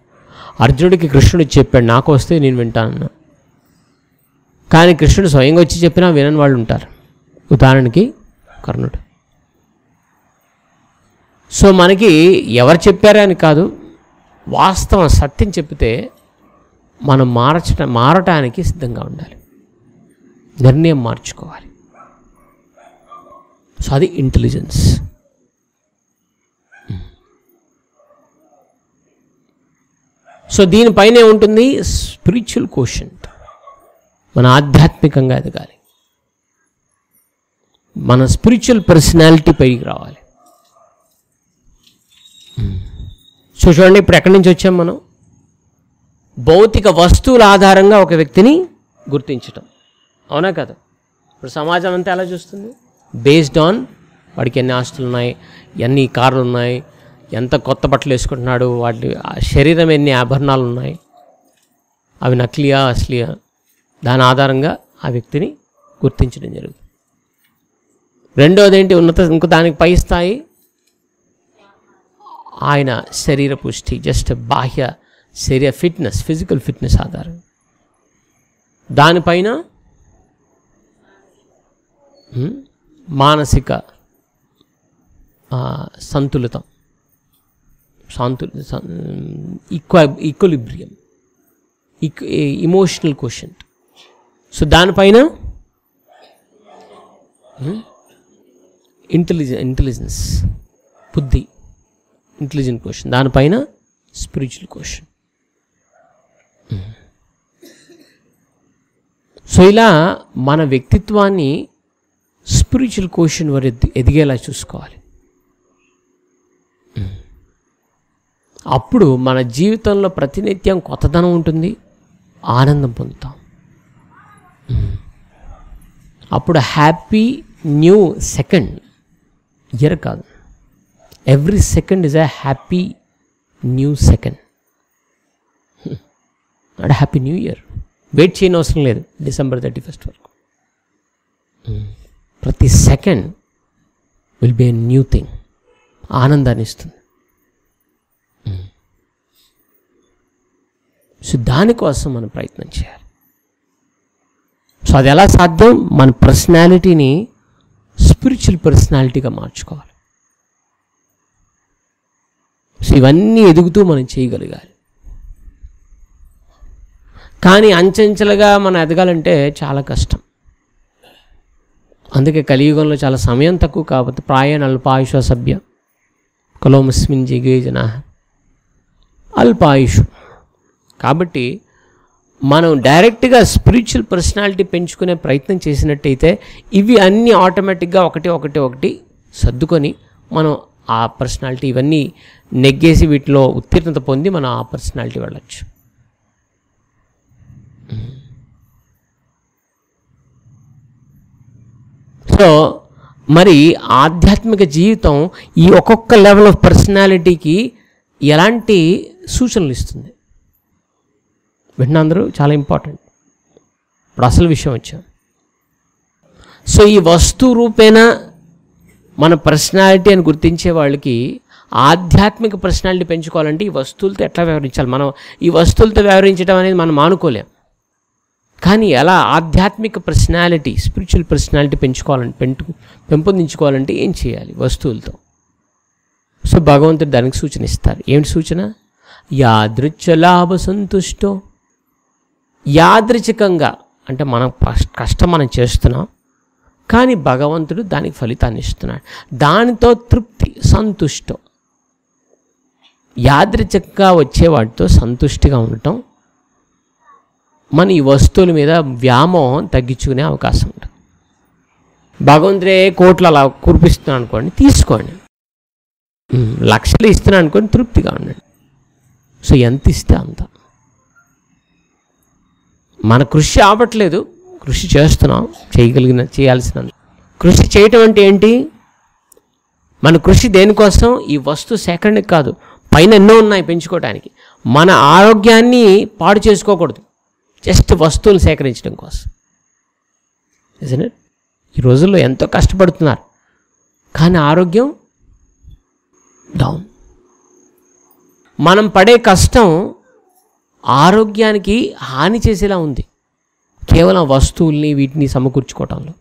అర్జునుడికి కృష్ణుడు చెప్పాడు, నాకు వస్తే నేను వింటానన్నా. కానీ కృష్ణుడు స్వయంగా వచ్చి చెప్పినా వినని వాళ్ళు ఉంటారు. ఉదాహరణకి కర్ణుడు. సో మనకి ఎవరు చెప్పారే అని కాదు, వాస్తవం సత్యం చెప్తే మనం మారటానికి సిద్ధంగా ఉండాలి, నిర్ణయం మార్చుకోవాలి. సో అది ఇంటెలిజెన్స్. సో దీనిపైనే ఉంటుంది స్పిరిచువల్ కోషంట్. మన ఆధ్యాత్మికంగా ఎదగాలి, మన స్పిరిచువల్ పర్సనాలిటీ పైకి రావాలి. సో చూడండి, ఇప్పుడు ఎక్కడి నుంచి వచ్చాం మనం? భౌతిక వస్తువుల ఆధారంగా ఒక వ్యక్తిని గుర్తించటం, అవునా కదా? ఇప్పుడు సమాజం అంతా ఎలా చూస్తుంది? బేస్డ్ ఆన్ వాడికి ఎన్ని ఆస్తులు ఉన్నాయి, ఎన్ని కార్లు ఉన్నాయి, ఎంత కొత్త బట్టలు వేసుకుంటున్నాడు, వాటి శరీరం ఎన్ని ఆభరణాలు ఉన్నాయి, అవి నకిలీయా అసలియా, దాని ఆధారంగా ఆ వ్యక్తిని గుర్తించడం జరుగుతుంది. రెండోది ఏంటి? ఇంకో దానికి పై స్థాయి ఆయన శరీర పుష్టి, జస్ట్ బాహ్య శరీర ఫిట్నెస్, ఫిజికల్ ఫిట్నెస్ ఆధారం. దానిపైన మానసిక సంతులితం, ఈక్వలిబ్రియం, ఇమోషనల్ కోషంట్. సో దానిపైన ఇంటెలిజెన్స్, బుద్ధి, ఇంటెలిజెంట్ కోషన్. దానిపైన స్పిరిచువల్ కోషన్. సో ఇలా మన వ్యక్తిత్వాన్ని స్పిరిచువల్ కోషన్ వరకు ఎదిగేలా చూసుకోవాలి. అప్పుడు మన జీవితంలో ప్రతినిత్యం కొత్తదనం ఉంటుంది, ఆనందం పొందుతాం. అప్పుడు హ్యాపీ న్యూ సెకండ్ ఇయర్ కాదు, every second is a happy new second, not happy new year. Wait చేయని అవసరం లేదు December 31 వరకు. ప్రతి second will be a new thing, ఆనందాన్ని ఇస్తుంది. సో దానికోసం మనం ప్రయత్నం చేయాలి. సో అది ఎలా సాధ్యం? మన పర్సనాలిటీని స్పిరిచువల్ పర్సనాలిటీగా మార్చుకోవాలి. సో ఇవన్నీ ఎదుగుతూ మనం చేయగలగాలి. కానీ అంచెంచెలుగా మనం ఎదగాలంటే చాలా కష్టం. అందుకే కలియుగంలో చాలా సమయం తక్కువ, కాబట్టి ప్రాయేణ అల్పాయుష సభ్య కలోమస్మిన్ జిగే జనా అల్పాయుషు. కాబట్టి మనం డైరెక్ట్గా స్పిరిచువల్ పర్సనాలిటీ పెంచుకునే ప్రయత్నం చేసినట్టయితే ఇవి అన్నీ ఆటోమేటిక్గా ఒకటి సర్దుకొని మనం ఆ పర్సనాలిటీ ఇవన్నీ నెగ్గేసి వీటిలో ఉత్తీర్ణత పొంది మనం ఆ పర్సనాలిటీ వెళ్ళచ్చు. సో మరి ఆధ్యాత్మిక జీవితం ఈ ఒక్కొక్క లెవెల్ ఆఫ్ పర్సనాలిటీకి ఎలాంటి సూచనలు ఇస్తుంది? విన్న అందరూ చాలా ఇంపార్టెంట్. ఇప్పుడు అసలు విషయం వచ్చాం. సో ఈ వస్తు రూపేణ మన పర్సనాలిటీ అని గుర్తించే వాళ్ళకి ఆధ్యాత్మిక పర్సనాలిటీ పెంచుకోవాలంటే ఈ వస్తువులతో ఎట్లా వ్యవహరించాలి, మనం ఈ వస్తువులతో వ్యవహరించడం అనేది మనం మానుకోలేం. కానీ ఎలా ఆధ్యాత్మిక పర్సనాలిటీ, స్పిరిచువల్ పర్సనాలిటీ పెంపొందించుకోవాలంటే ఏం చేయాలి వస్తువులతో? సో భగవంతుడు దానికి సూచన ఇస్తారు. ఏమిటి సూచన? యాదృచ్ఛ లాభ సంతుష్టో. యాదృచ్ఛికంగా అంటే మనం కష్టం మనం చేస్తున్నాం, కానీ భగవంతుడు దానికి ఫలితాన్ని ఇస్తున్నాడు. దానితో తృప్తి, సంతుష్టం. యాదృచ్ఛికంగా వచ్చే వాటితో సంతుష్టిగా ఉండటం మన ఈ వస్తువుల మీద వ్యామోహం తగ్గించుకునే అవకాశం ఉంటుంది. భగవంతుడే కోట్లు అలా కురిపిస్తున్నాను అనుకోండి, తీసుకోండి. లక్షలు ఇస్తున్నాను అనుకోండి, తృప్తిగా ఉండండి. సో ఎంత ఇస్తే అంత. మన కృషి ఆపట్లేదు, కృషి చేస్తున్నాం, చేయాల్సిన కృషి చేయటం అంటే ఏంటి? మన కృషి దేనికోసం? ఈ వస్తు సేకరణకి కాదు, పైన ఎన్నో ఉన్నాయి పెంచుకోవడానికి. మన ఆరోగ్యాన్ని పాడు చేసుకోకూడదు, జస్ట్ వస్తువులు సేకరించడం కోసం. నిజమే, ఈ రోజుల్లో ఎంతో కష్టపడుతున్నారు, కానీ ఆరోగ్యం డౌన్. మనం పడే కష్టం ఆరోగ్యానికి హాని చేసేలా ఉంది, కేవలం వస్తువుల్ని వీటిని సమకూర్చుకోవటంలో.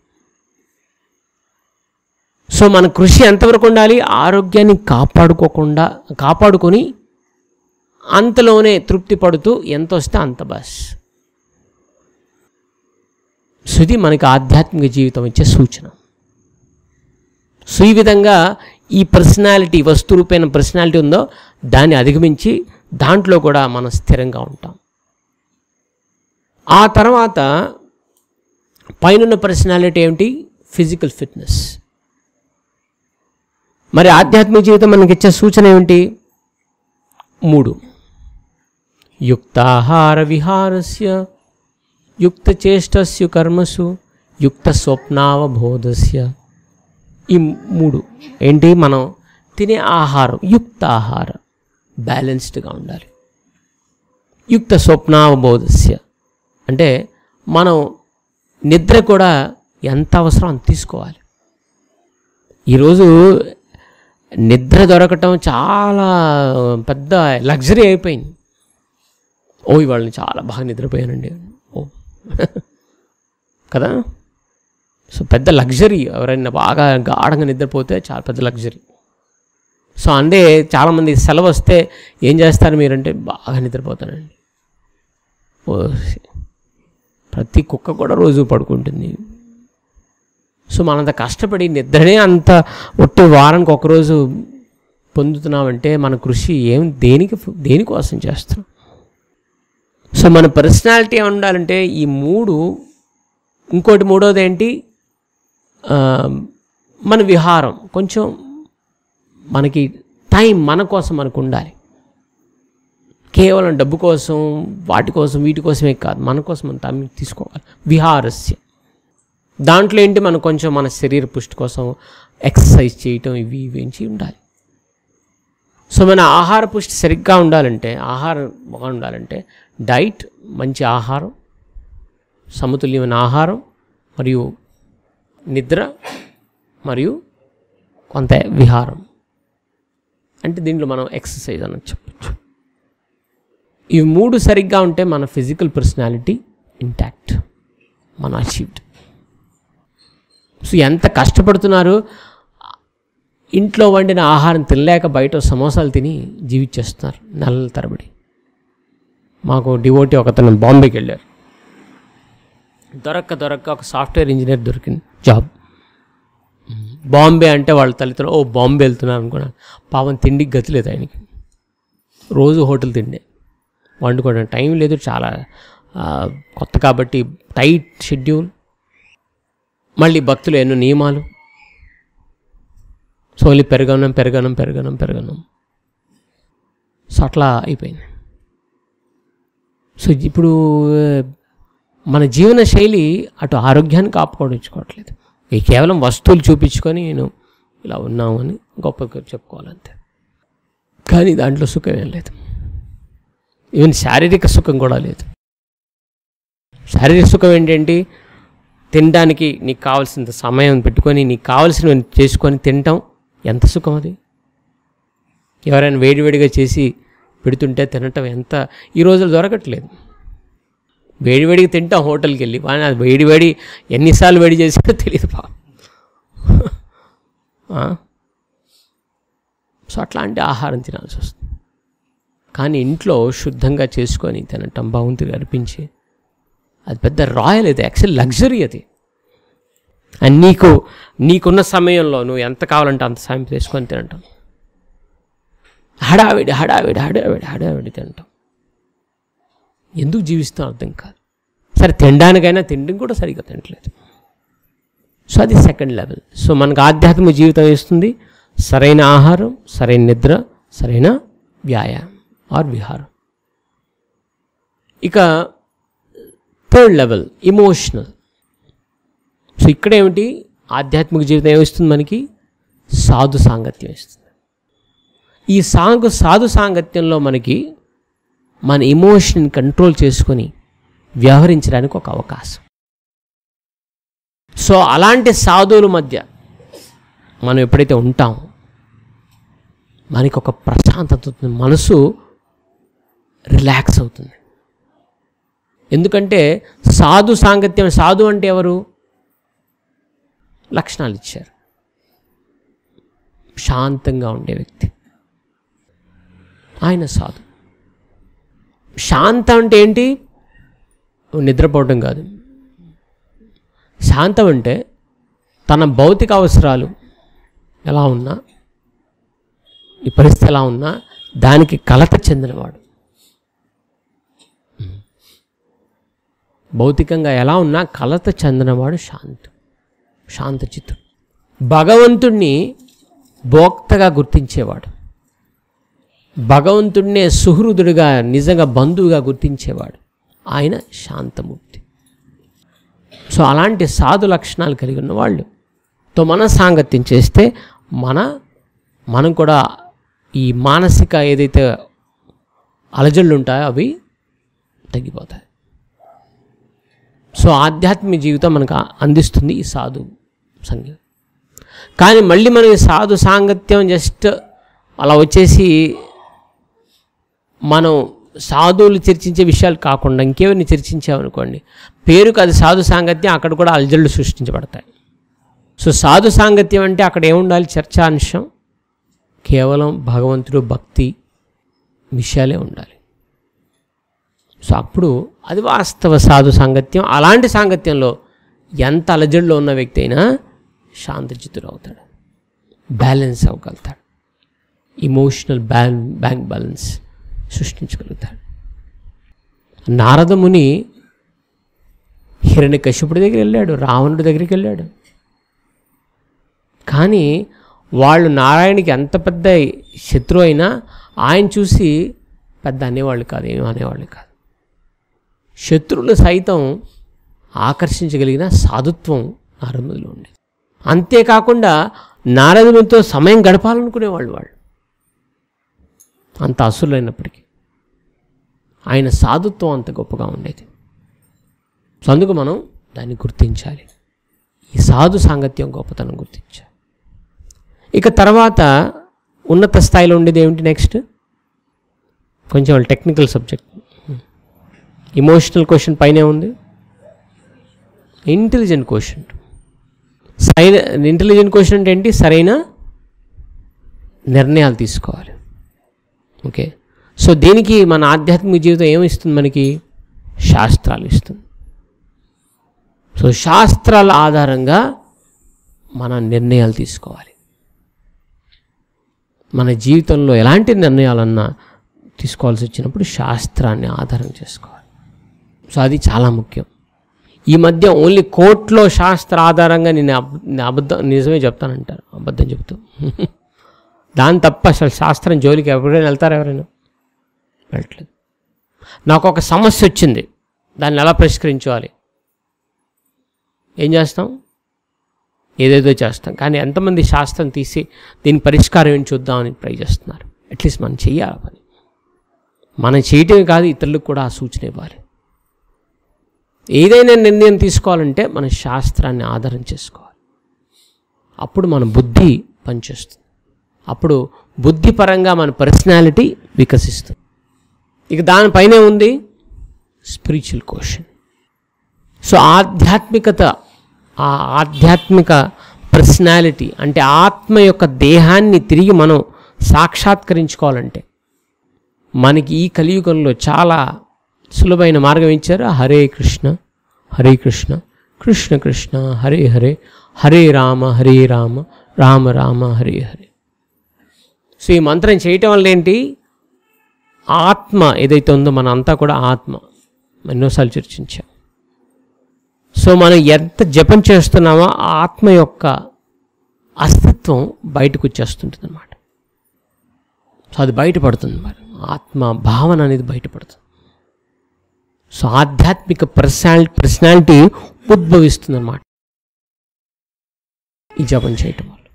సో మన కృషి ఎంతవరకు ఉండాలి? ఆరోగ్యాన్ని కాపాడుకొని అంతలోనే తృప్తి పడుతూ ఎంత వస్తే అంత బస్. సో ఇది మనకి ఆధ్యాత్మిక జీవితం ఇచ్చే సూచన. సో ఈ విధంగా ఈ పర్సనాలిటీ, వస్తు రూపైన పర్సనాలిటీ ఉందో దాన్ని అధిగమించి దాంట్లో కూడా మనం స్థిరంగా ఉంటాం. ఆ తర్వాత పైన పర్సనాలిటీ ఏమిటి? Physical fitness. మరి ఆధ్యాత్మిక జీవితం మనకి ఇచ్చే సూచన ఏమిటి? 3. యుక్తాహార విహారస్య, యుక్త చేష్టస్య కర్మసు, యుక్త స్వప్నావబోధస్య. ఈ 3 ఏంటి? మనం తినే ఆహారం యుక్త ఆహారం, బ్యాలెన్స్డ్గా ఉండాలి. యుక్త స్వప్నావబోధస్య అంటే మనం నిద్ర కూడా ఎంత అవసరం అంత తీసుకోవాలి. ఈరోజు నిద్ర దొరకటం చాలా పెద్ద లగ్జరీ అయిపోయింది. ఇవాళ చాలా బాగా నిద్రపోయానండి కదా. సో పెద్ద లగ్జరీ, ఎవరైనా బాగా గాఢంగా నిద్రపోతే చాలా పెద్ద లగ్జరీ. సో అంటే చాలామంది సెలవు వస్తే ఏం చేస్తారు మీరంటే, బాగా నిద్రపోతానండి. ప్రతి కుక్క కూడా రోజు పడుకుంటుంది. సో మనంత కష్టపడి నిద్రనే అంత ఒట్టి వారానికి ఒకరోజు పొందుతున్నామంటే మన కృషి దేనికోసం చేస్తున్నాం? సో మన పర్సనాలిటీ ఉండాలంటే ఈ 3. ఇంకోటి మూడోది ఏంటి? మన విహారం, కొంచెం మనకి టైం మన కోసం మనకు ఉండాలి. కేవలం డబ్బు కోసం, వాటి కోసం, వీటి కోసమే కాదు, మన కోసం మనం టైం తీసుకోవాలి. విహారస్య దాంట్లో ఏంటి? మనం కొంచెం మన శరీర పుష్టి కోసం ఎక్సర్సైజ్ చేయటం, ఇవి ఉండాలి. సో మన ఆహార పుష్టి సరిగ్గా ఉండాలంటే, ఆహారం బాగా ఉండాలంటే డైట్, మంచి ఆహారం, సమతుల్యమైన ఆహారం, మరియు నిద్ర, మరియు కొంత విహారం. అంటే దీంట్లో మనం ఎక్సర్సైజ్ అని చెప్పచ్చు. ఇవి 3 సరిగ్గా ఉంటే మన ఫిజికల్ పర్సనాలిటీ ఇంటాక్ట్, మన అచీవ్డ్. సో ఎంత కష్టపడుతున్నారు, ఇంట్లో వండిన ఆహారం తినలేక బయట సమోసాలు తిని జీవించేస్తున్నారు నెలల తరబడి. మాకు డివోటీ ఒకతను బాంబేకి వెళ్ళారు. దొరక్క ఒక సాఫ్ట్వేర్ ఇంజనీర్ దొరికింది జాబ్. బాంబే అంటే వాళ్ళ తల్లిదండ్రులు బాంబే వెళ్తున్నారు అనుకున్నాను. పాపం తిండికి గతి లేదు ఆయనకి, రోజు హోటల్ తిండే, వండుకోవడానికి టైం లేదు. చాలా కొత్త కాబట్టి టైట్ షెడ్యూల్, మళ్ళీ భక్తులు ఎన్నో నియమాలు. So only పెరగనం. సో అట్లా అయిపోయింది. సో ఇప్పుడు మన జీవన శైలి అటు ఆరోగ్యాన్ని కాపాడుకోవట్లేదు, కేవలం వస్తువులు చూపించుకొని నేను ఇలా ఉన్నాము అని గొప్పగా చెప్పుకోవాలంతే. కానీ దాంట్లో సుఖం ఏం లేదు, ఈవెన్ శారీరక సుఖం కూడా లేదు. శారీరక సుఖం ఏంటంటే తినడానికి నీకు కావాల్సినంత సమయం పెట్టుకొని నీకు కావాల్సినవి చేసుకొని తినటం ఎంత సుఖం అది. ఎవరైనా వేడివేడిగా చేసి పెడుతుంటే తినటం ఎంత ఈ రోజులు దొరకట్లేదు. వేడివేడిగా తింటాం హోటల్కి వెళ్ళి, కానీ అది వేడివేడి ఎన్నిసార్లు వేడి చేసాడో తెలియదు బా. సో అట్లాంటి ఆహారం తినాల్సి వస్తుంది. కానీ ఇంట్లో శుద్ధంగా చేసుకొని తినటం, భగవంతుడికి అర్పించి, అది పెద్ద రాయల్, అది యాక్చువల్ లగ్జరీ అది. అండ్ నీకున్న సమయంలో నువ్వు ఎంత కావాలంటే అంత సమయం చేసుకొని తినటం, హడావిడి తినటం. ఎందుకు జీవిస్తాం అర్థం కాదు. సరే తినడానికైనా తినడం కూడా సరిగ్గా తినట్లేదు. సో అది సెకండ్ లెవెల్. సో మనకు ఆధ్యాత్మిక జీవితం ఇస్తుంది సరైన ఆహారం, సరైన నిద్ర, సరైన వ్యాయామం ఆర్ విహారం. ఇక థర్డ్ లెవెల్ ఇమోషనల్. సో ఇక్కడ ఏమిటి, ఆధ్యాత్మిక జీవితం ఏమిస్తుంది మనకి? సాధు సాంగత్యం ఇస్తుంది. ఈ సాధు సాంగత్యంలో మనకి మన ఎమోషన్ కంట్రోల్ చేసుకొని వ్యవహరించడానికి ఒక అవకాశం. సో అలాంటి సాధువుల మధ్య మనం ఎప్పుడైతే ఉంటామో మనకి ఒక ప్రశాంతత అవుతుంది, మనసు రిలాక్స్ అవుతుంది. ఎందుకంటే సాధు సాంగత్యం, సాధు అంటే ఎవరు? లక్షణాలు ఇచ్చారు. శాంతంగా ఉండే వ్యక్తి ఆయన సాధు. శాంతం అంటే ఏంటి? నిద్రపోవటం కాదు. శాంతం అంటే తన భౌతిక అవసరాలు ఎలా ఉన్నా, ఈ పరిస్థితి ఎలా ఉన్నా దానికి కలత చెందినవాడు. భౌతికంగా ఎలా ఉన్నా కలత చెందినవాడు శాంతచిత్తుడు. భగవంతుణ్ణి భోక్తగా గుర్తించేవాడు, భగవంతుడినే సుహృదుడిగా, నిజంగా బంధువుగా గుర్తించేవాడు ఆయన శాంతమూర్తి. సో అలాంటి సాధు లక్షణాలు కలిగి ఉన్న వాళ్ళుతో మనం సాంగత్యం చేస్తే మనం కూడా ఈ మానసిక ఏదైతే అలజడులు ఉంటాయో అవి తగ్గిపోతాయి. సో ఆధ్యాత్మిక జీవితం మనకు అందిస్తుంది ఈ సాధు సంగీతం. కానీ మళ్ళీ మనం ఈ సాధు సాంగత్యం జస్ట్ అలా వచ్చేసి మనం సాధువులు చర్చించే విషయాలు కాకుండా ఇంకేమైనా చర్చించామనుకోండి, పేరుకు అది సాధు సాంగత్యం, అక్కడ కూడా అలజడులు సృష్టించబడతాయి. సో సాధు సాంగత్యం అంటే అక్కడ ఏముండాలి? చర్చాంశం, కేవలం భగవంతుడు భక్తి విషయాలే ఉండాలి. సో అప్పుడు అది వాస్తవ సాధు సాంగత్యం. అలాంటి సాంగత్యంలో ఎంత అలజడిలో ఉన్న వ్యక్తి అయినా శాంతచిత్తుడు అవుతాడు, balance అవ్వగలుగుతాడు, emotional bank balance సృష్టించగలుగుతాడు. Naradamuni హిరణ్యకశిపుడి దగ్గరికి వెళ్ళాడు, రావణుడి దగ్గరికి వెళ్ళాడు. కానీ వాళ్ళు నారాయణకి ఎంత పెద్ద శత్రువు అయినా ఆయన చూసి పెద్ద అనేవాళ్ళు కాదు, ఏమీ అనేవాళ్ళు కాదు. శత్రువులు సైతం ఆకర్షించగలిగిన సాధుత్వం నారదులో ఉండేది. అంతేకాకుండా నారదునితో సమయం గడపాలనుకునేవాళ్ళు వాళ్ళు, అంత అసురులైనప్పటికీ ఆయన సాధుత్వం అంత గొప్పగా ఉండేది. సో అందుకు మనం దాన్ని గుర్తించాలి, ఈ సాధు సాంగత్యం గొప్పతనం గుర్తించాలి. ఇక తర్వాత ఉన్నత స్థాయిలో ఉండేది ఏమిటి? నెక్స్ట్ కొంచెం టెక్నికల్ సబ్జెక్ట్. ఇమోషనల్ క్వశ్చన్ పైనే ఉంది, ఇంటెలిజెంట్ క్వశ్చన్. ఇంటెలిజెంట్ క్వశ్చన్ అంటే ఏంటి? సరైన నిర్ణయాలు తీసుకోవాలి. ఓకే, సో దీనికి మన ఆధ్యాత్మిక జీవితం ఏమిస్తుంది? మనకి శాస్త్రాలు ఇస్తుంది. సో శాస్త్రాల ఆధారంగా మన నిర్ణయాలు తీసుకోవాలి. మన జీవితంలో ఎలాంటి నిర్ణయాలన్నా తీసుకోవాల్సి వచ్చినప్పుడు శాస్త్రాన్ని ఆధారం చేసుకోవాలి. సో అది చాలా ముఖ్యం. ఈ మధ్య ఓన్లీ కోర్టులో శాస్త్ర ఆధారంగా నేను నిజమే చెప్తానంటారు, అబద్ధం చెప్తూ. దాని తప్ప అసలు శాస్త్రం జోలికి ఎవరైనా వెళ్తారా? ఎవరైనా వెళ్ళట్లేదు. నాకు ఒక సమస్య వచ్చింది, దాన్ని ఎలా పరిష్కరించాలి? ఏం చేస్తాం? ఏదేదో చేస్తాం. కానీ ఎంతమంది శాస్త్రం తీసి దీని పరిష్కారం ఏంటి చూద్దామని ట్రై చేస్తున్నారు? అట్లీస్ట్ మనం చెయ్యాలి పని. మనం చేయటమే కాదు, ఇతరులకు కూడా ఆ సూచన ఇవ్వాలి. ఏదైనా నిర్ణయం తీసుకోవాలంటే మన శాస్త్రాన్ని ఆధారం చేసుకోవాలి. అప్పుడు మన బుద్ధి పనిచేస్తుంది. అప్పుడు బుద్ధిపరంగా మన పర్సనాలిటీ వికసిస్తుంది. ఇక దానిపైనే ఉంది స్పిరిచువల్ క్వశ్చన్. సో ఆధ్యాత్మిక పర్సనాలిటీ అంటే ఆత్మ యొక్క దేహాన్ని తిరిగి మనం సాక్షాత్కరించుకోవాలంటే మనకి ఈ కలియుగంలో చాలా సులభమైన మార్గం ఇచ్చారు. హరే కృష్ణ హరే కృష్ణ కృష్ణ కృష్ణ హరే హరే హరే రామ రామ రామ హరే హరే. సో ఈ మంత్రం చేయటం వల్ల ఏంటి, ఆత్మ ఏదైతే ఉందో మన అంతా కూడా ఆత్మ, ఎన్నోసార్లు చర్చించాం. సో మనం ఎంత జపం చేస్తున్నామో ఆ ఆత్మ యొక్క అస్తిత్వం బయటకు వచ్చేస్తుంటుంది అన్నమాట. సో అది బయటపడుతుంది, మరి ఆత్మ భావన అనేది బయటపడుతుంది. సో ఆధ్యాత్మిక పర్సనాలిటీ ఉద్భవిస్తుంది అన్నమాట ఈ జపం చేయటం వల్ల.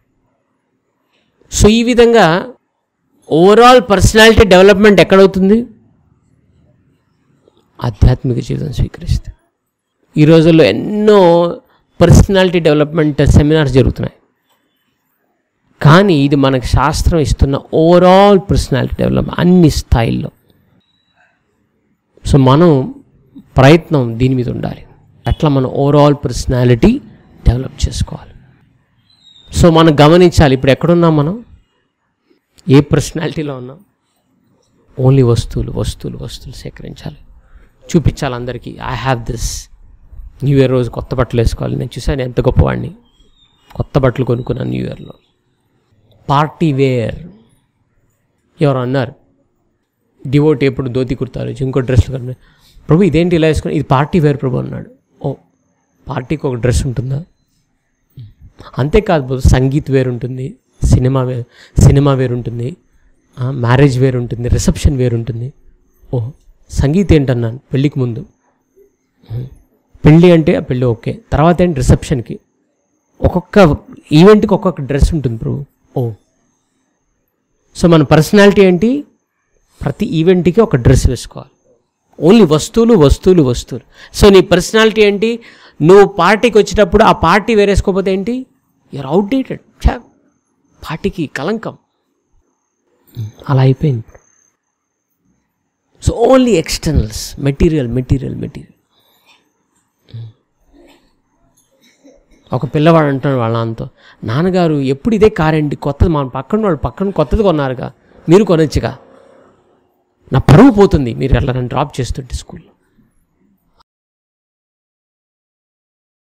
సో ఈ విధంగా ఓవరాల్ పర్సనాలిటీ డెవలప్మెంట్ ఎక్కడవుతుంది, ఆధ్యాత్మిక జీవితం స్వీకరిస్తే. ఈ రోజుల్లో ఎన్నో పర్సనాలిటీ డెవలప్మెంట్ సెమినార్స్ జరుగుతున్నాయి, కానీ ఇది మనకు శాస్త్రం ఇస్తున్న ఓవరాల్ పర్సనాలిటీ డెవలప్మెంట్ అన్ని స్థాయిల్లో. సో మనం ప్రయత్నం దీని మీద ఉండాలి, అట్లా మనం ఓవరాల్ పర్సనాలిటీ డెవలప్ చేసుకోవాలి. సో మనం గమనించాలి, ఇప్పుడు ఎక్కడున్నాం, మనం ఏ పర్సనాలిటీలో ఉన్నాం. ఓన్లీ వస్తువులు సేకరించాలి, చూపించాలి అందరికీ. I have this. New year రోజు కొత్త బట్టలు వేసుకోవాలి. నేను చూసాను ఎంత గొప్పవాడిని, కొత్త బట్టలు కొనుక్కున్నాను న్యూ ఇయర్లో. Party wear. ఎవరు అన్నారు, డివోట్ ఎప్పుడు ధోతి కుర్తారు, ఇంకో డ్రెస్లు కన్నా. ప్రభు ఇదేంటి ఇలా వేసుకుని, ఇది పార్టీ వేర్ ప్రభు అన్నాడు. ఓ, పార్టీకి ఒక డ్రెస్ ఉంటుందా? అంతేకాదు ప్రభు, సంగీత్ వేర్ ఉంటుంది, సినిమా వేర్ ఉంటుంది, మ్యారేజ్ వేర్ ఉంటుంది, రిసెప్షన్ వేర్ ఉంటుంది. ఓ, సంగీత్ ఏంటన్నాను పెళ్ళికి ముందు. పెళ్ళి అంటే పెళ్ళి ఓకే, తర్వాత ఏంటి రిసెప్షన్కి. ఒక్కొక్క ఈవెంట్కి ఒక్కొక్క డ్రెస్ ఉంటుంది ప్రభు. ఓ, సో మన పర్సనాలిటీ ఏంటి, ప్రతి ఈవెంట్కి ఒక డ్రెస్ వేసుకోవాలి. ఓన్లీ వస్తువులు. సో నీ పర్సనాలిటీ ఏంటి, నువ్వు పార్టీకి వచ్చేటప్పుడు ఆ పార్టీ వేరేసుకోకపోతే ఏంటి, యూఆర్ అవుట్డేటెడ్, పార్టీకి కలంకం. అలా అయిపోయింది. So only externals, material. ఒక పిల్లవాడు అంటాడు వాళ్ళ నాన్నతో, నాన్నగారు ఎప్పుడు ఇదే కారండి, కొత్తది, మా పక్కన కొత్తది కొన్నారుగా, మీరు కొనొచ్చుగా, నా పరువు పోతుంది మీరు అట్లా నన్ను డ్రాప్ చేస్తుంటే స్కూల్లో.